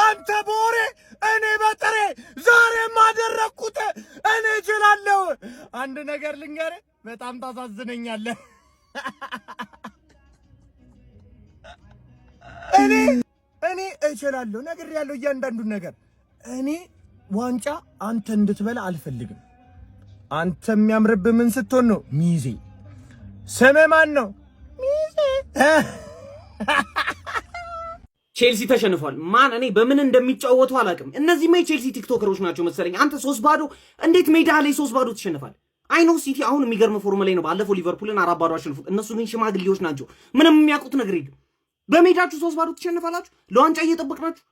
አንተ ቦሬ እኔ በጥሬ ዛሬ ማደረኩት እኔ እችላለሁ። አንድ ነገር ልንገርህ፣ በጣም ታሳዝነኛለህ። እኔ እችላለሁ ነገር ያለው እያንዳንዱን ነገር እኔ ዋንጫ አንተ እንድትበላ አልፈልግም። አንተ የሚያምርብህ ምን ስትሆን ነው? ሚዜ። ስምህ ማን ነው? ሚዜ። ቼልሲ ተሸንፏል። ማን እኔ በምን እንደሚጫወቱ አላውቅም። እነዚህ ቼልሲ ቲክቶከሮች ናቸው መሰለኝ። አንተ 3-0 እንዴት ሜዳ ላይ 3-0 ተሸንፋል? አይኖ ሲቲ አሁን የሚገርም ፎርም ላይ ነው። ባለፈው ሊቨርፑልን 4-0 አሸንፉት። እነሱ ግን ሽማግሌዎች ናቸው። ምንም የሚያውቁት ነገር የለም። በሜዳችሁ 3-0 ተሸንፋላችሁ። ለዋንጫ እየጠበቅናችሁ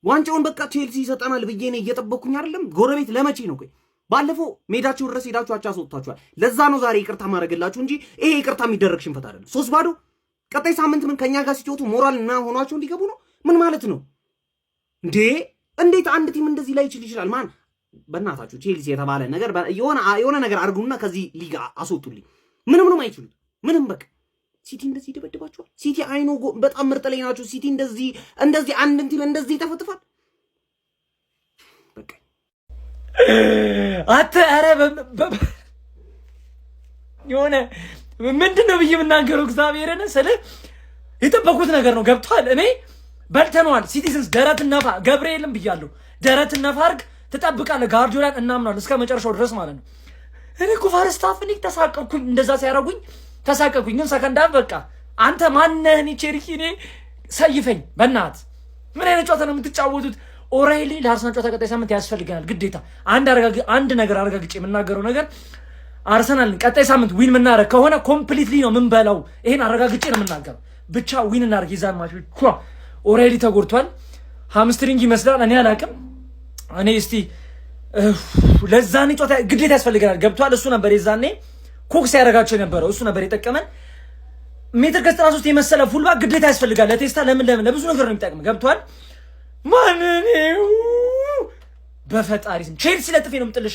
ዋንጫውን በቃ ቼልሲ ይሰጠናል ብዬ ነው እየጠበቅኩኝ አይደለም። ጎረቤት ለመቼ ነው? ቆይ ባለፈው ሜዳችሁ ድረስ ሄዳችሁ አቻ አስወጥታችኋል። ለዛ ነው ዛሬ ይቅርታ ማድረግላችሁ እንጂ ይሄ ይቅርታ የሚደረግ ሽንፈት አይደለም። 3-0 ቀጣይ ሳምንት ምን ከኛ ጋር ሲጫወቱ ሞራል እና ሆኗቸው እንዲገቡ ነው። ምን ማለት ነው እንዴ? እንዴት አንድ ቲም እንደዚህ ላይ ይችላል? ማን በእናታችሁ ቼልሲ የተባለ ነገር የሆነ ነገር አድርጉና ከዚህ ሊጋ አስወጡልኝ። ምንም አይችሉት። ምንም በቃ ሲቲ እንደዚህ ይደበድባቸዋል። ሲቲ አይኖ በጣም ምርጥ ላይ ናቸው። ሲቲ እንደዚህ አንድን ቲም እንደዚህ ይተፈትፋል። በቃ አተ አረ የሆነ ምንድነው ብዬ የምናገረው እግዚአብሔርን ስለ የጠበቁት ነገር ነው። ገብቷል። እኔ በልተነዋል። ሲቲዝንስ ደረትነፋ ገብርኤልን ብያለሁ። ደረትነፋ አርግ ትጠብቃለህ። ጋርዲዮላን እናምናለን እስከ መጨረሻው ድረስ ማለት ነው። እኔ እኮ ፈርስት ሃፍ እኔ ተሳቀቅኩኝ። እንደዛ ሲያረጉኝ ተሳቀቅኩኝ። ግን ሰከንድ ሃፍ በቃ አንተ ማነህ? እኔ ቼልሲ እኔ ሰይፈኝ በእናት ምን አይነት ጨዋታ ነው የምትጫወቱት? ኦሬሊ ለአርሰናል ጨዋታ ቀጣይ ሳምንት ያስፈልገናል ግዴታ። አንድ ነገር አረጋግጬ የምናገረው ነገር አርሰናል ቀጣይ ሳምንት ዊን የምናደርግ ከሆነ ኮምፕሊትሊ ነው ምን በላው። ይሄን አረጋግጬ ነው የምናገረው። ብቻ ዊን እናድርግ። ይዛን ማች ኦሬሊ ተጎድቷል። ሃምስትሪንግ ይመስላል። እኔ አላቅም። እኔ እስቲ ለዛኔ ጨዋታ ግዴታ ያስፈልገናል። ገብቷል። እሱ ነበር የዛኔ ኮክስ ያደረጋቸው የነበረው እሱ ነበር የጠቀመን። ሜትር ከ93 የመሰለ ፉልባክ ግዴታ ያስፈልጋል ለቴስታ። ለምን ለብዙ ነገር ነው የሚጠቅም። ገብቷል። ማን ነው በፈጣሪ ስም ቼልሲ ለጥፌ ነው የምጥልሽ።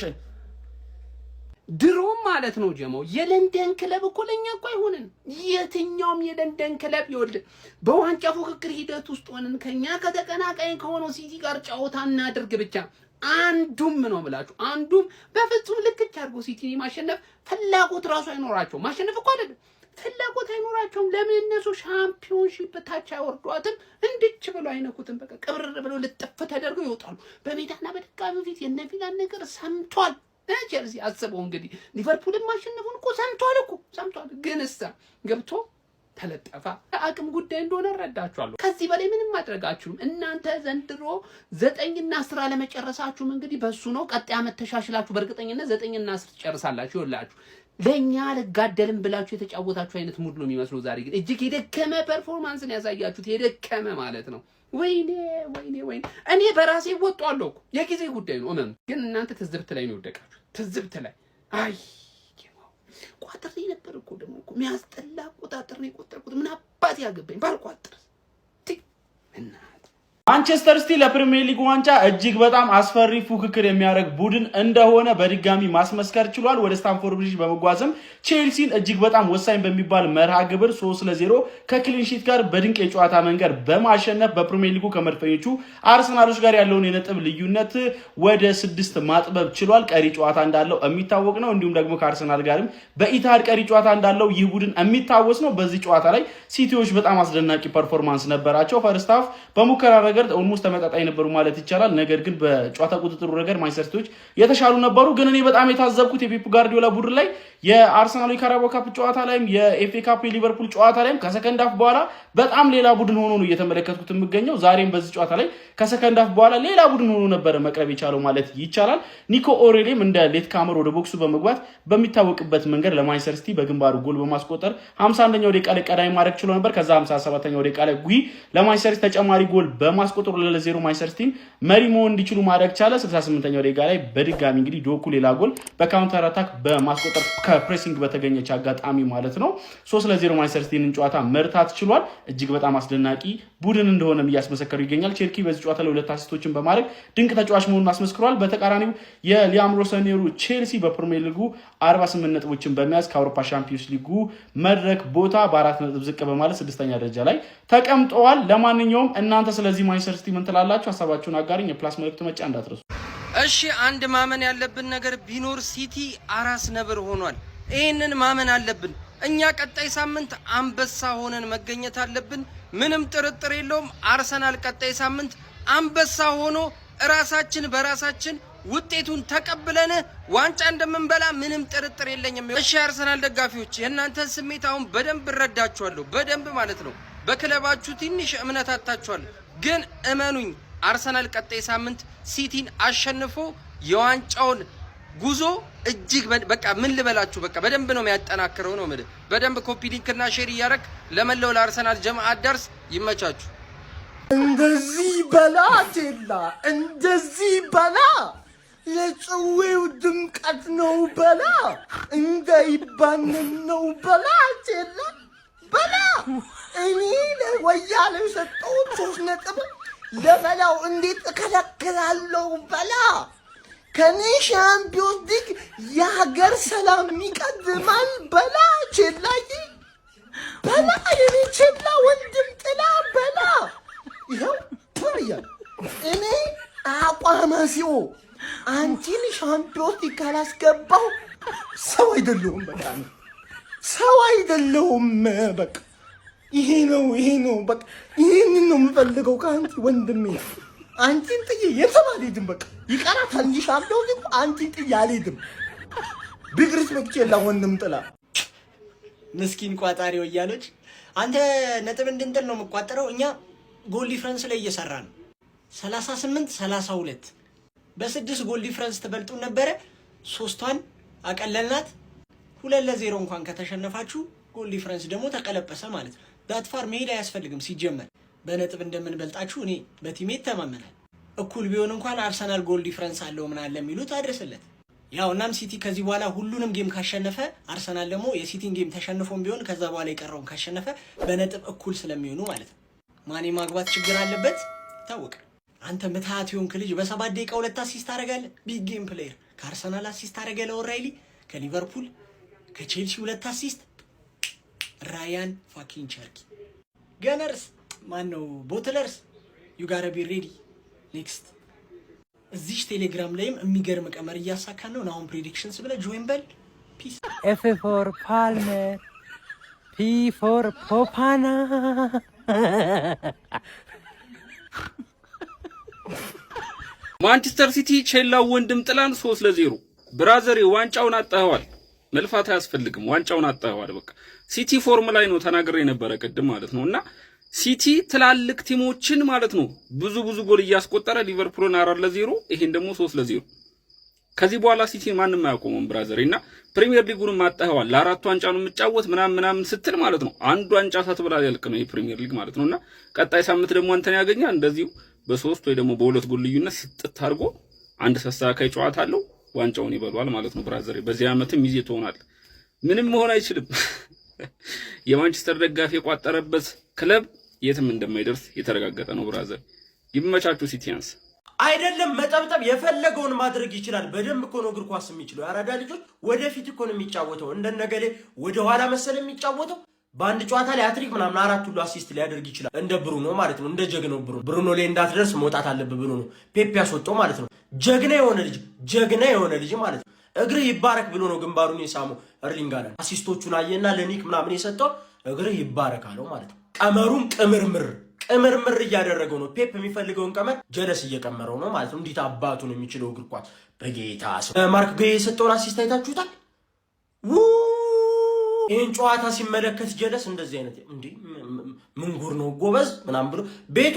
ድሮም ማለት ነው ጀማው የለንደን ክለብ እኮ ለኛ እኮ አይሆንም። የትኛውም የለንደን ክለብ ይወድ በዋንጫ ፉክክር ሂደት ውስጥ ሆነን ከኛ ከተቀናቃይ ከሆነው ሲቲ ጋር ጨዋታ እናድርግ ብቻ አንዱም ነው ብላችሁ አንዱም በፍጹም ልክች አድርጎ ሲቲን ማሸነፍ ፍላጎት ራሱ አይኖራቸውም። ማሸነፍ እኮ አይደለም ፍላጎት አይኖራቸውም። ለምን እነሱ ሻምፒዮንሺፕ ታች አይወርዷትም? እንድች ብለው አይነኩትም። በቃ ቅብር ብለው ልጥፍ ተደርገው ይወጣሉ። በሜዳና በደጋፊው ፊት የነፊላን ነገር ሰምቷል። ቼልሲ አስበው እንግዲህ ሊቨርፑልን ማሸነፉን እኮ ሰምቷል። ግን እሳ ገብቶ ተለጠፋ። አቅም ጉዳይ እንደሆነ እረዳችኋለሁ። ከዚህ በላይ ምንም ማድረግ አትችሉም። እናንተ ዘንድሮ 9 እና 10 ለመጨረሳችሁም እንግዲህ በሱ ነው። ቀጣይ ዓመት ተሻሽላችሁ በእርግጠኝነት 9 እና 10 ትጨርሳላችሁ። ይኸውላችሁ ለኛ ለጋደልም ብላችሁ የተጫወታችሁ አይነት ሙድ ነው የሚመስለው። ዛሬ ግን እጅግ የደከመ ፐርፎርማንስን ያሳያችሁት። የደከመ ማለት ነው። ወይኔ እኔ በራሴ ወጣለሁ እኮ የጊዜ ጉዳይ ነው። ግን እናንተ ትዝብት ላይ ነው ወደቃችሁ። ትዝብት ላይ አይ ቋጥሬ ነበር እኮ ደግሞ እኮ የሚያስጠላ ቁጣጥር ነው የቆጠርኩት። ምን አባት ያገባኝ ባልቋጥር እና ማንቸስተር ሲቲ ለፕሪሚየር ሊግ ዋንጫ እጅግ በጣም አስፈሪ ፉክክር የሚያደርግ ቡድን እንደሆነ በድጋሚ ማስመስከር ችሏል። ወደ ስታንፎርድ ብሪጅ በመጓዝም ቼልሲን እጅግ በጣም ወሳኝ በሚባል መርሃ ግብር 3-0 ከክሊን ሺት ጋር በድንቅ የጨዋታ መንገድ በማሸነፍ በፕሪሚየር ሊጉ ከመድፈኞቹ አርሰናሎች ጋር ያለውን የነጥብ ልዩነት ወደ 6 ማጥበብ ችሏል። ቀሪ ጨዋታ እንዳለው የሚታወቅ ነው። እንዲሁም ደግሞ ከአርሰናል ጋርም በኢታድ ቀሪ ጨዋታ እንዳለው ይህ ቡድን የሚታወስ ነው። በዚህ ጨዋታ ላይ ሲቲዎች በጣም አስደናቂ ፐርፎርማንስ ነበራቸው። ፈርስት ሃፍ በሙከራ ነገር ኦልሞስት ተመጣጣኝ ነበሩ ማለት ይቻላል። ነገር ግን በጨዋታ ቁጥጥሩ ረገድ ማንቸስተር ሲቲዎች የተሻሉ ነበሩ። ግን እኔ በጣም የታዘብኩት የፔፕ ጋርዲዮላ ቡድን ላይ የአርሰናል የካራባኦ ካፕ ጨዋታ ላይም የኤፍኤ ካፕ የሊቨርፑል ጨዋታ ላይም ከሰከንድ ሃፍ በኋላ በጣም ሌላ ቡድን ሆኖ ነው እየተመለከትኩት የሚገኘው። ዛሬም በዚህ ጨዋታ ላይ ከሰከንድ ሃፍ በኋላ ሌላ ቡድን ሆኖ ነበር መቅረብ የቻለው ማለት ይቻላል። ኒኮ ኦሬሊም እንደ ሌት ካመር ወደ ቦክሱ በመግባት በሚታወቅበት መንገድ ለማንቸስተር ሲቲ በግንባሩ ጎል በማስቆጠር 51ኛው ደቂቃ ላይ ቀዳሚ ማድረግ ችሎ ነበር። ከዛ 57ኛው ደቂቃ ላይ ጉይ ለማንቸስተር ሲቲ ተጨማሪ ጎል በማስቆጠር ለ0 ማንቸስተር ሲቲ መሪ መሆን እንዲችሉ ማድረግ ቻለ። 68ኛው ደቂቃ ላይ በድጋሚ እንግዲህ ዶኩ ሌላ ጎል በካውንተር አታክ በማስቆጠር ከፕሬሲንግ በተገኘች አጋጣሚ ማለት ነው 3-0 ማንቸስተር ሲቲን ጨዋታ መርታት ችሏል። እጅግ በጣም አስደናቂ ቡድን እንደሆነም እያስመሰከሩ ይገኛል። ቼልሲ በዚህ ጨዋታ ላይ 2 አሲስቶችን በማድረግ ድንቅ ተጫዋች መሆኑን አስመስክሯል። በተቃራኒው የሊያም ሮሰኔሩ ቼልሲ በፕሪሚየር ሊጉ 48 ነጥቦችን በመያዝ ከአውሮፓ ሻምፒዮንስ ሊጉ መድረክ ቦታ በ4 ነጥብ ዝቅ በማለት 6ኛ ደረጃ ላይ ተቀምጠዋል። ለማንኛውም እናንተ ስለዚህ ማንቸስተር ሲቲ ምን ትላላችሁ? ሀሳባችሁን አጋሩኝ። የፕላስ መልእክት መጫ እንዳትረሱ። እሺ አንድ ማመን ያለብን ነገር ቢኖር ሲቲ አራስ ነብር ሆኗል። ይሄንን ማመን አለብን። እኛ ቀጣይ ሳምንት አንበሳ ሆነን መገኘት አለብን። ምንም ጥርጥር የለውም። አርሰናል ቀጣይ ሳምንት አንበሳ ሆኖ ራሳችን በራሳችን ውጤቱን ተቀብለን ዋንጫ እንደምንበላ ምንም ጥርጥር የለኝም። እሺ አርሰናል ደጋፊዎች የእናንተን ስሜት አሁን በደንብ እረዳችኋለሁ። በደንብ ማለት ነው። በክለባችሁ ትንሽ እምነት አጣችኋል። ግን እመኑኝ አርሰናል ቀጣይ ሳምንት ሲቲን አሸንፎ የዋንጫውን ጉዞ እጅግ በቃ ምን ልበላችሁ በቃ በደንብ ነው የሚያጠናክረው ነው ማለት በደንብ ኮፒ ሊንክ እና ሼር እያደረግ ለመላው ለአርሰናል ጀማዓ አዳርስ። ይመቻችሁ። እንደዚህ በላ ቴላ እንደዚህ በላ የጽዌው ድምቀት ነው በላ እንዳይባንን ነው በላ ቴላ በላ እኔ ለወያለው ሰጠሁት 3 ነጥብ ለበላው እንዴት እከለክላለሁ በላ ከኔ ሻምፒዮንስ ሊግ የሀገር ሰላም ይቀድማል በላ ቼላይ በላ የኔ ቼላ ወንድም ጥላ በላ ይኸው ፕሪያ እኔ አቋማሲዮ አንቺን ሻምፒዮንስ ሊግ ካላስገባው ሰው አይደለሁም በቃ ሰው አይደለሁም በቃ ይሄ ነው በቃ ይሄንን ነው የምፈልገው ከአንቺ ወንድሜ። አንቺን ጥዬ የትም አልሄድም። በቃ ይቀራታል እንጂ ሻምፒዮን ሊግ አንቺን ጥዬ አልሄድም። ቢግ ሪስፔክት የላ ወንድም ጥላ ምስኪን ቋጣሪ ወያሎች አንተ ነጥብ እንድንጥል ነው የምቋጠረው። እኛ ጎል ዲፍረንስ ላይ እየሰራን 38-32 በ6 ጎል ዲፍረንስ ተበልጡን ነበረ። 3ቷን አቀለልናት። 2-0 እንኳን ከተሸነፋችሁ ጎል ዲፍረንስ ደግሞ ተቀለበሰ ማለት ነው። ዳትፋር መሄድ አያስፈልግም። ሲጀመር በነጥብ እንደምንበልጣችሁ እኔ በቲሜት ተማመናል። እኩል ቢሆን እንኳን አርሰናል ጎል ዲፍረንስ አለው ምን አለ የሚሉት አድርስለት። ያው እናም ሲቲ ከዚህ በኋላ ሁሉንም ጌም ካሸነፈ አርሰናል ደግሞ የሲቲን ጌም ተሸንፎም ቢሆን ከዛ በኋላ የቀረውን ካሸነፈ በነጥብ እኩል ስለሚሆኑ ማለት ነው። ማኔ ማግባት ችግር አለበት ይታወቃል። አንተ ምትሃት የሆንክ ልጅ በ7 ደቂቃ 2 አሲስት ታደርጋለህ። ቢግ ጌም ፕሌየር ከአርሰናል አሲስት ታደርጋለህ። ለኦራይሊ ከሊቨርፑል ከቼልሲ 2 አሲስት ራያን ፋኪንግ ቸርኪ ገነርስ ማን ነው ቦትለርስ ዩ ጋራ ቢ ሬዲ ኔክስት። እዚህ ቴሌግራም ላይም የሚገርም ቀመር እያሳካን ነው። አሁን ፕሬዲክሽንስ ብለ ጆይን በል ፒስ። ኤፍ ፎር ፓልመር፣ ፒ ፎር ፖፓና። ማንቸስተር ሲቲ ቼላው ወንድም ጥላን 3-0 ብራዘር ዋንጫውን አጣኸዋል። መልፋት አያስፈልግም። ዋንጫውን አጣኸዋል። በቃ ሲቲ ፎርም ላይ ነው ተናግሬ የነበረ ቅድም ማለት ነውና ሲቲ ትላልቅ ቲሞችን ማለት ነው ብዙ ጎል እያስቆጠረ ሊቨርፑልን 4-0 ይሄን ደግሞ 3-0 ከዚህ በኋላ ሲቲ ማንንም አያቆመም ብራዘርና ፕሪሚየር ሊጉን ማጣኸዋል። ለአራቱ ዋንጫ ነው የምጫወት ምናምን ስትል ማለት ነው አንዱ ዋንጫ ሳትበላ ያልቅ ነው የፕሪሚየር ሊግ ማለት ነውና ቀጣይ ሳምንት ደግሞ አንተን ያገኛል እንደዚሁ በ3 ወይ ደግሞ በ2 ጎል ልዩነት ሲጥት አድርጎ አንድ ተስተካካይ ጨዋታ አለው ዋንጫውን ይበሏል ማለት ነው ብራዘር። በዚህ አመትም ይዜ ትሆናል። ምንም መሆን አይችልም። የማንቸስተር ደጋፊ የቋጠረበት ክለብ የትም እንደማይደርስ የተረጋገጠ ነው ብራዘር። ይመቻችሁ ሲቲያንስ። አይደለም መጠብጠብ የፈለገውን ማድረግ ይችላል። በደንብ እኮ ነው እግር ኳስ የሚችለው። ያራዳ ልጆች ወደፊት እኮ ነው የሚጫወተው። እንደነገሌ ወደ ኋላ መሰለ የሚጫወተው። በአንድ ጨዋታ ላይ አትሪክ ምናምን 4 ሁሉ አሲስት ሊያደርግ ይችላል። እንደ ብሩኖ ማለት ነው። እንደ ጀግናው ብሩኖ ላይ እንዳትደርስ መውጣት አለበት ብሎ ነው ፔፕ ያስወጣው ማለት ነው። ጀግና የሆነ ልጅ ማለት ነው። እግር ይባረክ ብሎ ነው ግንባሩን የሳመው እርሊንግ ሃላንድ። አሲስቶቹን አየና ለኒክ ምናምን የሰጠው እግር ይባረክ አለው ማለት ነው። ቀመሩን ቅምርምር እያደረገው ነው። ፔፕ የሚፈልገውን ቀመር ጀለስ እየቀመረው ነው ማለት ነው። እንዴት አባቱ ነው የሚችለው እግር ኳስ በጌታ ሰው። ማርክ ጌ የሰጠውን አሲስት አይታችሁታል? ይህን ጨዋታ ሲመለከት ጀለስ እንደዚህ አይነት እንዴ ምን ጉር ነው ጎበዝ ምናምን ብሎ ቤቱ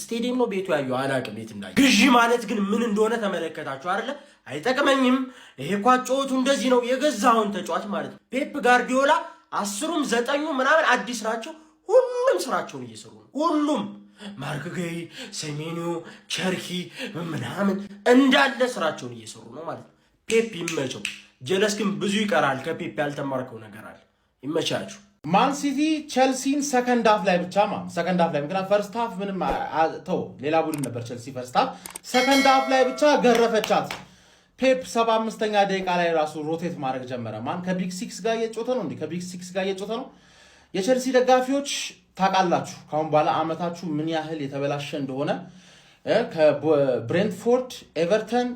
ስቴዲየም ነው ቤቱ ያየው አላቅም ቤት እንዳይ። ግዢ ማለት ግን ምን እንደሆነ ተመለከታችሁ አይደለ? አይጠቅመኝም ይሄ ኳጮቱ እንደዚህ ነው የገዛውን ተጫዋች ማለት ነው። ፔፕ ጋርዲዮላ 10ም 9ም ምናምን አዲስ ናቸው። ሁሉም ስራቸውን እየሰሩ ነው። ሁሉም ማርክ ጌይ፣ ሰሜኒዮ፣ ቸርኪ ምናምን እንዳለ ስራቸውን እየሰሩ ነው ማለት ነው። ፔፕ ይመቸው። ጀለስ ግን ብዙ ይቀራል። ከፔፕ ያልተማርከው ነገር አለ። ይመቻችሁ። ማን ሲቲ ቸልሲን ሰከንድ ሃፍ ላይ ብቻ ሰከንድ ሃፍ ላይ ምክንያቱም ፈርስት ሃፍ ምንም ተው ሌላ ቡድን ነበር ቸልሲ። ፈርስት ሃፍ ሰከንድ ሃፍ ላይ ብቻ ገረፈቻት። ፔፕ 75ኛ ደቂቃ ላይ ራሱ ሮቴት ማድረግ ጀመረ። ማን ከቢግ ሲክስ ጋር እየጮተ ነው እንዴ? ከቢግ ሲክስ ጋር እየጮተ ነው። የቸልሲ ደጋፊዎች ታውቃላችሁ ካሁን በኋላ አመታችሁ ምን ያህል የተበላሸ እንደሆነ። ከብሬንትፎርድ፣ ኤቨርተን፣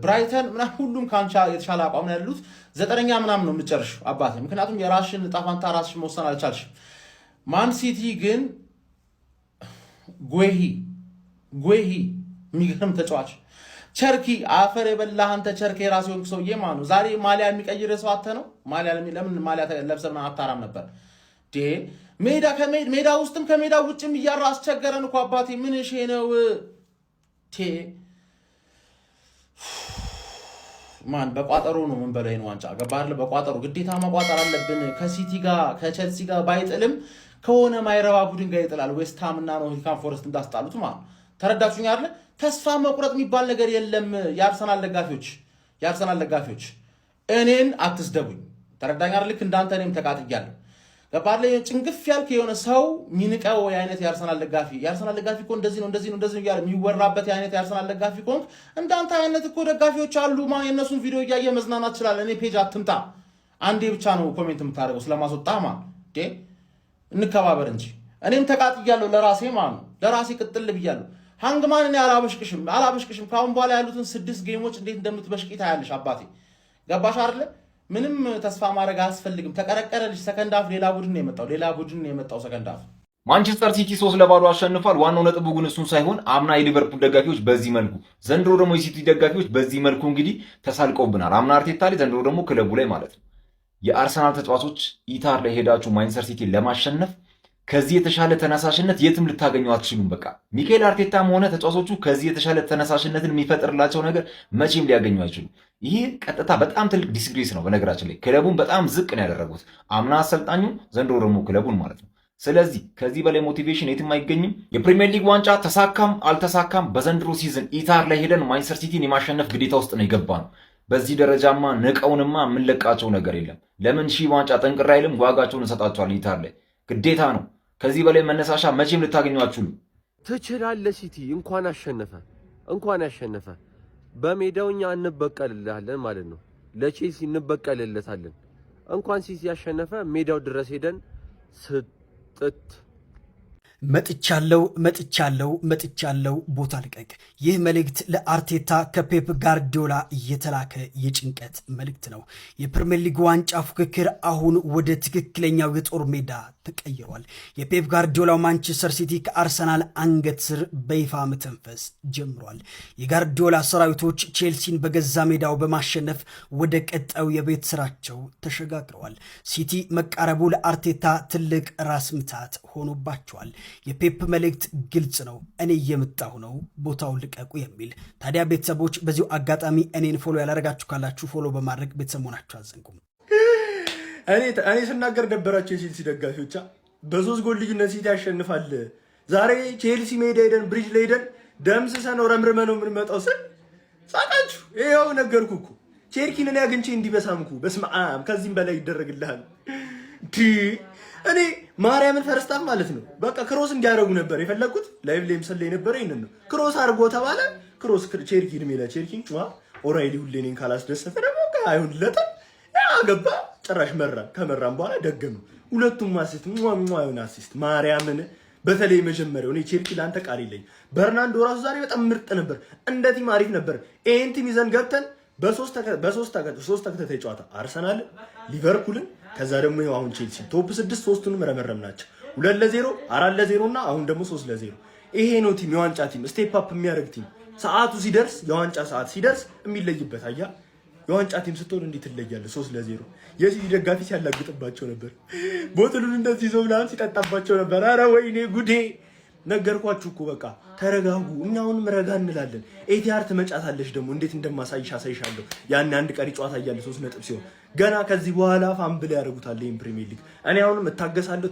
ብራይተን ምናምን ሁሉም ካንቻ የተሻለ አቋም ነው ያሉት። 9ኛ ምናምን ነው የምትጨርሽው አባቴ፣ ምክንያቱም የራስሽን ዕጣ ፈንታ ራስሽ መወሰን አልቻልሽም። ማን ሲቲ ግን ጎሂ የሚገርም ተጫዋች ቸርኪ አፈር የበላህ አንተ ቸርኪ የራስ የሆንክ ሰውዬ ማኑ ዛሬ ማሊያ የሚቀይር ሰው አተ ነው። ማሊያ ለምን ማሊያ ለብሰህ አታራም ነበር? ሜዳ ውስጥም ከሜዳ ውጭም እያራ አስቸገረን እኮ አባቴ። ምን እሺ ነው ማን በቋጠሮ ነው ምን በላይ ነው ዋንጫ ገባርለ በቋጠሮ ግዴታ መቋጠር አለብን። ከሲቲ ጋር ከቸልሲ ጋር ባይጥልም ከሆነ ማይረባ ቡድን ጋር ይጥላል። ዌስትሃም እና ኖቲንግሃም ፎረስት እንዳስጣሉት ማለት ተረዳችሁኝ አይደል? ተስፋ መቁረጥ የሚባል ነገር የለም። የአርሰናል ደጋፊዎች እኔን አትስደቡኝ። ተረዳኝ አይደል? ልክ እንዳንተ እኔም ተቃጥያለሁ። ገባርለ ጭንግፍ ያልክ የሆነ ሰው ሚንቀው የአይነት የአርሰናል ደጋፊ እኮ እንደዚህ ነው እያለ የሚወራበት የአይነት የአርሰናል ደጋፊ ኮንክ እንዳንተ አይነት እኮ ደጋፊዎች አሉ። የእነሱን ቪዲዮ እያየ መዝናናት ይችላል። እኔ ፔጅ አትምጣ። አንዴ ብቻ ነው ኮሜንት የምታደርገው ስለማስወጣ እንከባበር እንጂ። እኔም ተቃጥያለሁ ለራሴ ቅጥል ብያለሁ። ሃንግማን እኔ አላበሽቅሽም። ካሁን በኋላ ያሉትን 6 ጌሞች እንዴት እንደምትበሽቂ ታያለሽ አባቴ። ገባሽ አይደለ? ምንም ተስፋ ማድረግ አያስፈልግም። ተቀረቀረልሽ። ሰከንድ ሃፍ ሌላ ቡድን ነው የመጣው ሰከንድ ሃፍ። ማንቸስተር ሲቲ 3-0 አሸንፏል። ዋናው ነጥቡ ግን እሱን ሳይሆን አምና የሊቨርፑል ደጋፊዎች በዚህ መልኩ፣ ዘንድሮ ደግሞ የሲቲ ደጋፊዎች በዚህ መልኩ እንግዲህ ተሳልቀውብናል። አምና አርቴታ ላይ፣ ዘንድሮ ደግሞ ክለቡ ላይ ማለት ነው። የአርሰናል ተጫዋቾች ኢታር ላይ ሄዳችሁ ማንቸስተር ሲቲ ለማሸነፍ ከዚህ የተሻለ ተነሳሽነት የትም ልታገኙ አትችሉም። በቃ ሚካኤል አርቴታም ሆነ ተጫዋቾቹ ከዚህ የተሻለ ተነሳሽነትን የሚፈጥርላቸው ነገር መቼም ሊያገኙ አይችሉም። ይሄ ቀጥታ በጣም ትልቅ ዲስግሬስ ነው። በነገራችን ላይ ክለቡን በጣም ዝቅ ነው ያደረጉት። አምና አሰልጣኙ፣ ዘንድሮ ደግሞ ክለቡን ማለት ነው። ስለዚህ ከዚህ በላይ ሞቲቬሽን የትም አይገኝም። የፕሪሚየር ሊግ ዋንጫ ተሳካም አልተሳካም በዘንድሮ ሲዝን ኢታር ላይ ሄደን ማንቸስተር ሲቲን የማሸነፍ ግዴታ ውስጥ ነው የገባ ነው። በዚህ ደረጃማ ንቀውንማ የምንለቃቸው ነገር የለም። ለምን ሺህ ዋንጫ ጠንቅር አይልም? ዋጋቸውን እንሰጣቸዋለን። ኢታር ላይ ግዴታ ነው። ከዚህ በላይ መነሳሻ መቼም ልታገኙ አትችሉም። ትችላለህ ሲቲ እንኳን ያሸነፈ በሜዳው እኛ እንበቀልልሃለን ማለት ነው። ለቼልሲ እንበቀልለታለን። እንኳን ሲቲ ያሸነፈ ሜዳው ድረስ ሄደን ስጥት መጥቻለው ቦታ ልቀቅ። ይህ መልእክት ለአርቴታ ከፔፕ ጋርዲዮላ እየተላከ የጭንቀት መልእክት ነው። የፕሪሚየር ሊግ ዋንጫ ፉክክር አሁን ወደ ትክክለኛው የጦር ሜዳ ተቀይሯል። የፔፕ ጋርዲዮላው ማንቸስተር ሲቲ ከአርሰናል አንገት ስር በይፋ መተንፈስ ጀምሯል። የጋርዲዮላ ሰራዊቶች ቼልሲን በገዛ ሜዳው በማሸነፍ ወደ ቀጣዩ የቤት ስራቸው ተሸጋግረዋል። ሲቲ መቃረቡ ለአርቴታ ትልቅ ራስ ምታት ሆኖባቸዋል። የፔፕ መልእክት ግልጽ ነው። እኔ እየመጣሁ ነው፣ ቦታውን ልቀቁ የሚል። ታዲያ ቤተሰቦች በዚሁ አጋጣሚ እኔን ፎሎ ያላረጋችሁ ካላችሁ ፎሎ በማድረግ ቤተሰብ መሆናችሁ አዘንጉም። እኔ ስናገር ደበራቸው የቼልሲ ደጋፊዎች። በ3 ጎል ልዩነት ሲቲ ያሸንፋል። ዛሬ ቼልሲ ሜዳ ሄደን ብሪጅ ላይ ሄደን ደምስሰነው ረምርመነው የምንመጣው ስል ሳቃችሁ። ይኸው ነገርኩ እኮ ቼርኪን እኔ አግኝቼ እንዲበሳምኩ። በስመ አብ ከዚህም በላይ ይደረግልሃል። እኔ ማርያምን ፈርስታም ማለት ነው በቃ ክሮስ እንዲያደርጉ ነበር የፈለኩት። ላይቭ ላይ ምሰል ላይ ነበር። ይሄንን ነው ክሮስ አድርጎ ተባለ። ክሮስ ቼርኪን ሜላ ቼርኪን ኦራይሊ ሁሌ እኔን ካላስደሰተ ደግሞ አይሆንለትም። ያገባ ጭራሽ ከመራም በኋላ ደገሙ። ሁለቱም አሲስት የሆነ አሲስት ማርያምን። በተለይ መጀመሪያው እኔ ቼርኪ ላንተ ቃል የለኝ። በርናንዶ ራሱ ዛሬ በጣም ምርጥ ነበር። እንደ ቲም አሪፍ ነበር። ይሄን ቲም ይዘን ገብተን በሶስት ተከታታይ ጨዋታ አርሰናል፣ ሊቨርፑልን ከዛ ደግሞ ይኸው አሁን ቼልሲ ቶፕ 6 ሶስቱንም ረመረምናቸው 2-0 4-0 እና አሁን ደግሞ 3-0። ይሄ ነው ቲም፣ የዋንጫ ቲም፣ ስቴፕ አፕ የሚያደርግ ቲም። ሰዓቱ ሲደርስ የዋንጫ ሰዓት ሲደርስ የሚለይበት አያ የዋንጫ ቲም ስትሆን እንዴት ትለያለህ? 3-0 የሲቲ ደጋፊ ሲያላግጥባቸው ነበር። ቦትሉን እንደዚህ ይዞ ምናምን ሲጠጣባቸው ነበር። አረ ወይኔ ጉዴ! ነገርኳችሁ እኮ በቃ ተረጋጉ። እኛ አሁንም ረጋ እንላለን። ኤቲአር ትመጫታለሽ ደግሞ እንዴት እንደማሳይሽ አሳይሻለሁ። ያን አንድ ቀሪ ጨዋታ እያለ 3 ነጥብ ሲሆን ገና ከዚህ በኋላ ፋምብል ያደርጉታል ይሄን ፕሪሚየር ሊግ። እኔ አሁንም እታገሳለሁ፣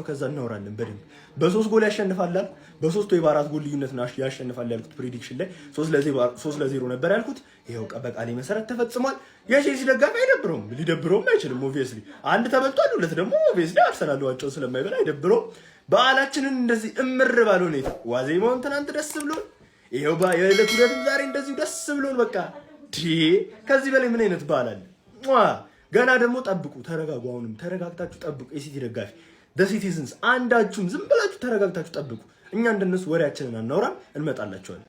ከዛ እናወራለን በደንብ። በ3 ጎል ያሸንፋል፣ በ3 ወይ በ4 ጎል ልዩነት ያሸንፋል ያልኩት ፕሬዲክሽን ላይ 3-0 ነበር ያልኩት። ይሄው በቃሌ መሰረት ተፈጽሟል። የቼልሲ ደጋፊ አይደብረውም፣ ሊደብረውም አይችልም። ኦብቪየስሊ አንድ ተበልቷል፣ ሁለት ደግሞ ኦብቪየስሊ አርሰናል ዋንጫውን ስለማይበላ አይደብረውም። በዓላችንን እንደዚህ እምር ባለ ሁኔታ ዋዜማውን ትናንት ደስ ብሎን ይሄው የዕለት ሁለትም ዛሬ እንደዚሁ ደስ ብሎን በቃ ከዚህ በላይ ምን አይነት በዓል አለ? ገና ደግሞ ጠብቁ፣ ተረጋጉ። አሁንም ተረጋግታችሁ ጠብቁ። የሲቲ ደጋፊ ሲቲዝንስ አንዳችሁም ዝም ብላችሁ ተረጋግታችሁ ጠብቁ። እኛ እንደነሱ ወሬያችንን አናውራም፣ እንመጣላችኋለን።